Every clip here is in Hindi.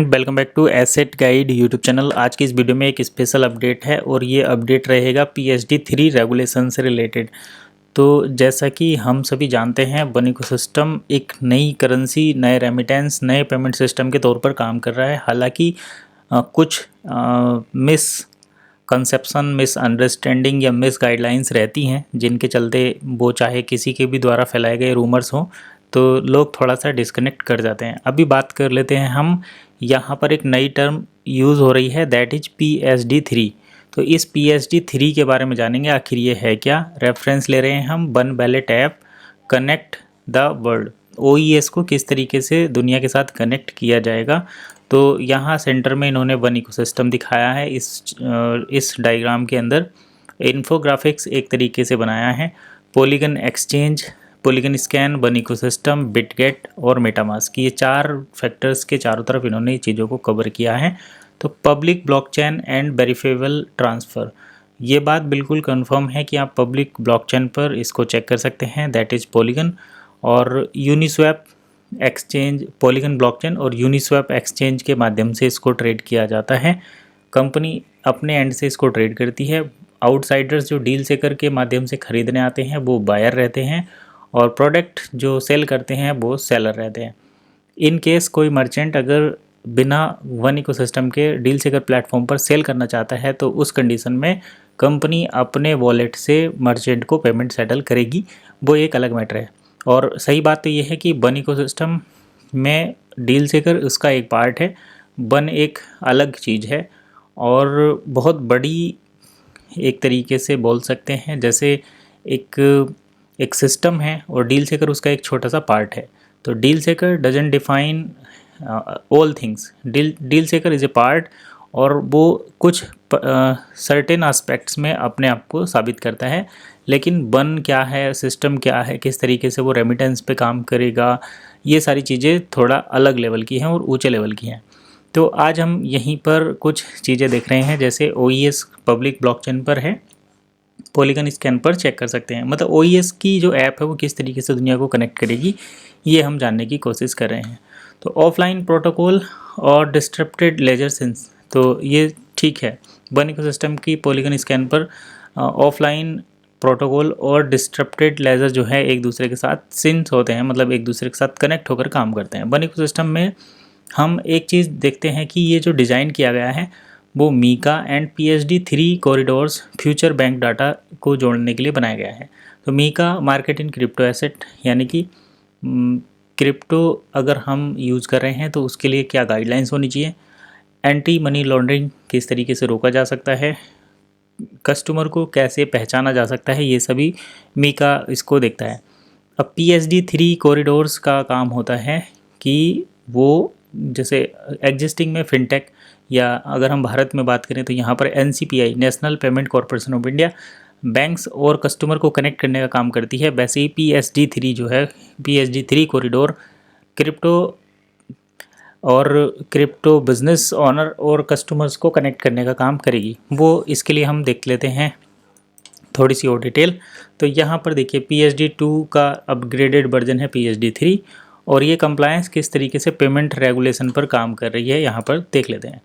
Welcome back to Asset Guide YouTube channel. आज की इस वीडियो में एक स्पेशल अपडेट है और ये अपडेट रहेगा PSD3 रेगुलेशन से रिलेटेड। तो जैसा कि हम सभी जानते हैं, बन इकोसिस्टम एक नई करेंसी, नए रेमिटेंस, नए पेमेंट सिस्टम के तौर पर काम कर रहा है। हालांकि कुछ मिस कंसेप्शन, मिस अंडरस्टैंडिंग या मिस गाइडलाइंस रहती हैं, जिनके चलते वो चाहे किसी के भी द्वारा फैलाए गए रूमर्स हों तो लोग थोड़ा सा डिस्कनेक्ट कर जाते हैं। अभी बात कर लेते हैं हम, यहाँ पर एक नई टर्म यूज़ हो रही है, दैट इज PSD3। तो इस PSD3 के बारे में जानेंगे, आखिर ये है क्या। रेफरेंस ले रहे हैं हम one wallet app connect the world. OES को किस तरीके से दुनिया के साथ कनेक्ट किया जाएगा। तो यहाँ सेंटर में इन्होंने वन इकोसिस्टम दिखाया है। इस डायग्राम के अंदर इन्फोग्राफिक्स एक तरीके से बनाया है। Polygon exchange, polygon scan, one ecosystem, Bitget और मेटामास्क, ये चार फैक्टर्स के चारों तरफ इन्होंने चीज़ों को कवर किया है। तो public blockchain and verifiable transfer, ये बात बिल्कुल कंफर्म है कि आप पब्लिक ब्लॉकचेन पर इसको चेक कर सकते हैं, दैट इज़ पॉलीगन। और यूनिस्वैप एक्सचेंज, पॉलीगन ब्लॉकचेन और यूनिस्वैप एक्सचेंज के माध्यम से इसको ट्रेड किया जाता है। कंपनी अपने एंड से इसको ट्रेड करती है। आउटसाइडर्स जो डील सेकर के माध्यम से खरीदने आते हैं वो बायर रहते हैं, और प्रोडक्ट जो सेल करते हैं वो सेलर रहते हैं। इन केस कोई मर्चेंट अगर बिना वन इकोसिस्टम के डील सेकर प्लेटफॉर्म पर सेल करना चाहता है तो उस कंडीशन में कंपनी अपने वॉलेट से मर्चेंट को पेमेंट सेटल करेगी, वो एक अलग मैटर है। और सही बात तो ये है कि वन इकोसिस्टम में डील सेकर उसका एक पार्ट है, वन एक अलग चीज़ है और बहुत बड़ी एक तरीके से बोल सकते हैं। जैसे एक सिस्टम है और डील सेकर उसका एक छोटा सा पार्ट है। तो डील सेकर doesn't define all things, deal सेकर इज़ ए पार्ट, और वो कुछ सर्टेन एस्पेक्ट्स में अपने आप को साबित करता है। लेकिन वन क्या है, सिस्टम क्या है, किस तरीके से वो रेमिटेंस पे काम करेगा, ये सारी चीज़ें थोड़ा अलग लेवल की हैं और ऊँचे लेवल की हैं। तो आज हम यहीं पर कुछ चीज़ें देख रहे हैं। जैसे OES पब्लिक ब्लॉकचेन पर है, पॉलीगन स्कैन पर चेक कर सकते हैं। मतलब OES की जो ऐप है वो किस तरीके से दुनिया को कनेक्ट करेगी, ये हम जानने की कोशिश कर रहे हैं। तो ऑफलाइन प्रोटोकॉल और डिस्ट्रप्टेड लेजर सिंस, तो ये ठीक है, वन इकोसिस्टम की पॉलीगन स्कैन पर ऑफलाइन प्रोटोकॉल और डिस्ट्रप्टेड लेजर जो है एक दूसरे के साथ सिंस होते हैं, मतलब एक दूसरे के साथ कनेक्ट होकर काम करते हैं। वन इकोसिस्टम में हम एक चीज़ देखते हैं कि ये जो डिज़ाइन किया गया है वो MiCA and PSD3 corridors future bank data को जोड़ने के लिए बनाया गया है। तो MiCA market in crypto asset, यानी कि क्रिप्टो अगर हम यूज़ कर रहे हैं तो उसके लिए क्या गाइडलाइंस होनी चाहिए, एंटी मनी लॉन्ड्रिंग किस तरीके से रोका जा सकता है, कस्टमर को कैसे पहचाना जा सकता है, ये सभी मीका इसको देखता है। अब PSD3 कॉरिडोर्स का काम होता है कि वो जैसे एग्जिस्टिंग में फिनटेक, या अगर हम भारत में बात करें तो यहाँ पर NCPI, national payment corporation of India, banks और कस्टमर को कनेक्ट करने का काम करती है। वैसे ही PSD3 जो है, PSD3 कॉरिडोर क्रिप्टो और क्रिप्टो बिजनेस ऑनर और कस्टमर्स को कनेक्ट करने का काम करेगी। वो इसके लिए हम देख लेते हैं थोड़ी सी और डिटेल। तो यहाँ पर देखिए PSD2 का अपग्रेडेड वर्जन है PSD3, और ये कंप्लायंस किस तरीके से पेमेंट रेगुलेशन पर काम कर रही है यहाँ पर देख लेते हैं।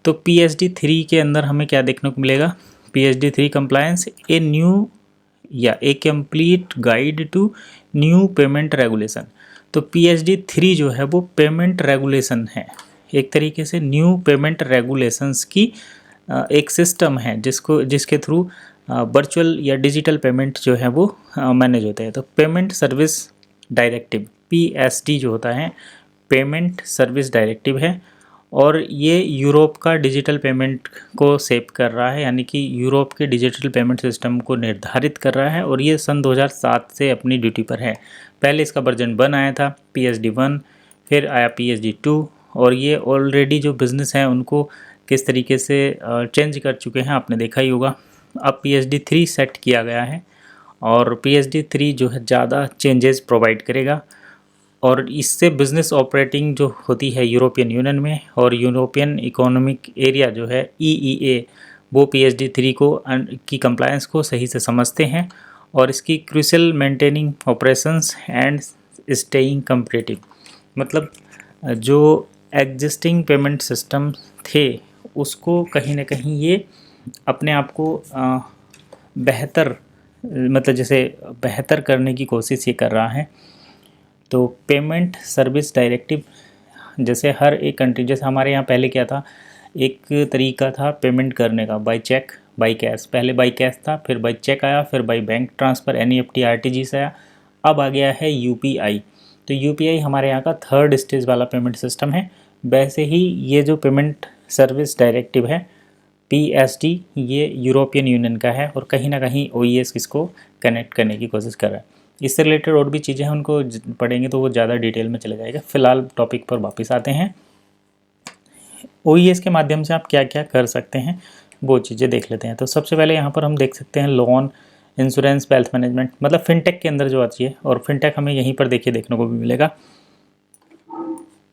तो PSD3 के अंदर हमें क्या देखने को मिलेगा, PSD3 कंप्लायंस ए न्यू या a complete guide to new payment regulation. तो PSD3 जो है वो पेमेंट रेगुलेशन है, एक तरीके से न्यू पेमेंट रेगुलेशंस की एक सिस्टम है जिसके थ्रू वर्चुअल या डिजिटल पेमेंट जो है वो मैनेज होते हैं। तो पेमेंट सर्विस डायरेक्टिव PSD जो होता है, पेमेंट सर्विस डायरेक्टिव है, और ये यूरोप का डिजिटल पेमेंट को शेप कर रहा है, यानी कि यूरोप के डिजिटल पेमेंट सिस्टम को निर्धारित कर रहा है, और ये सन 2007 से अपनी ड्यूटी पर है। पहले इसका वर्जन 1 आया था, PSD1, फिर आया PSD2, और ये ऑलरेडी जो बिज़नेस हैं उनको किस तरीके से चेंज कर चुके हैं आपने देखा ही होगा। अब PSD3 सेट किया गया है, और PSD3 जो है ज़्यादा चेंजेस प्रोवाइड करेगा, और इससे बिज़नेस ऑपरेटिंग जो होती है यूरोपियन यूनियन में, और यूरोपियन इकोनॉमिक एरिया जो है EEA, वो PSD3 की कंप्लायंस को सही से समझते हैं, और इसकी crucial maintaining operations and staying competitive, मतलब जो एग्जिस्टिंग पेमेंट सिस्टम थे उसको कहीं ना कहीं ये अपने आप को बेहतर, मतलब जैसे बेहतर करने की कोशिश ये कर रहा है। तो पेमेंट सर्विस डायरेक्टिव जैसे हर एक कंट्री, जैसे हमारे यहाँ पहले क्या था, एक तरीका था पेमेंट करने का, बाय चेक बाय कैश। पहले बाय कैश था, फिर बाय चेक आया, फिर by bank transfer NEFT RTGS आया, अब आ गया है UPI। तो UPI हमारे यहाँ का थर्ड स्टेज वाला पेमेंट सिस्टम है। वैसे ही ये जो पेमेंट सर्विस डायरेक्टिव है PSD, ये यूरोपियन यूनियन का है और कहीं ना कहीं OES इसको कनेक्ट करने की कोशिश कर रहा है। इससे रिलेटेड और भी चीज़ें हैं, उनको पढ़ेंगे तो वो ज़्यादा डिटेल में चले जाएगा। फिलहाल टॉपिक पर वापस आते हैं। OES के माध्यम से आप क्या क्या कर सकते हैं वो चीज़ें देख लेते हैं। तो सबसे पहले यहाँ पर हम देख सकते हैं लोन, इंश्योरेंस, वेल्थ मैनेजमेंट, मतलब फिनटेक के अंदर जो आती है, और फिनटेक हमें यहीं पर देखिए देखने को भी मिलेगा।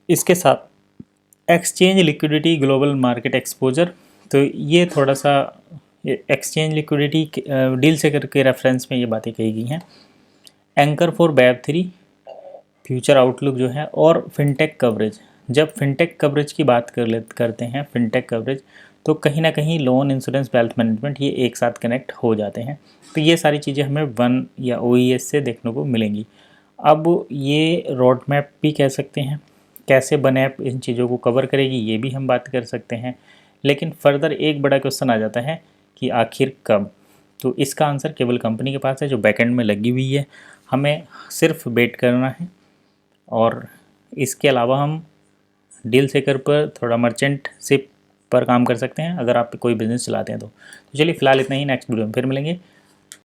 इसके साथ exchange liquidity, global market exposure. तो ये थोड़ा सा एक्सचेंज लिक्विडिटी डील से करके रेफरेंस में ये बातें कही गई हैं। Anchor for Web3, future outlook जो है, और फिनटेक कवरेज। जब फिनटेक कवरेज की बात करते हैं फिनटेक कवरेज, तो कहीं ना कहीं लोन, इंश्योरेंस, वेल्थ मैनेजमेंट ये एक साथ कनेक्ट हो जाते हैं। तो ये सारी चीज़ें हमें वन या OES से देखने को मिलेंगी। अब ये रोड मैप भी कह सकते हैं, कैसे वन ऐप इन चीज़ों को कवर करेगी ये भी हम बात कर सकते हैं। लेकिन फर्दर एक बड़ा क्वेश्चन आ जाता है कि आखिर कब। तो इसका आंसर केवल कंपनी के पास है जो बैकएंड में लगी हुई है, हमें सिर्फ वेट करना है। और इसके अलावा हम डील सेकर पर थोड़ा मर्चेंट शिप पर काम कर सकते हैं अगर आप कोई बिज़नेस चलाते हैं तो चलिए फिलहाल इतना ही, नेक्स्ट वीडियो में फिर मिलेंगे।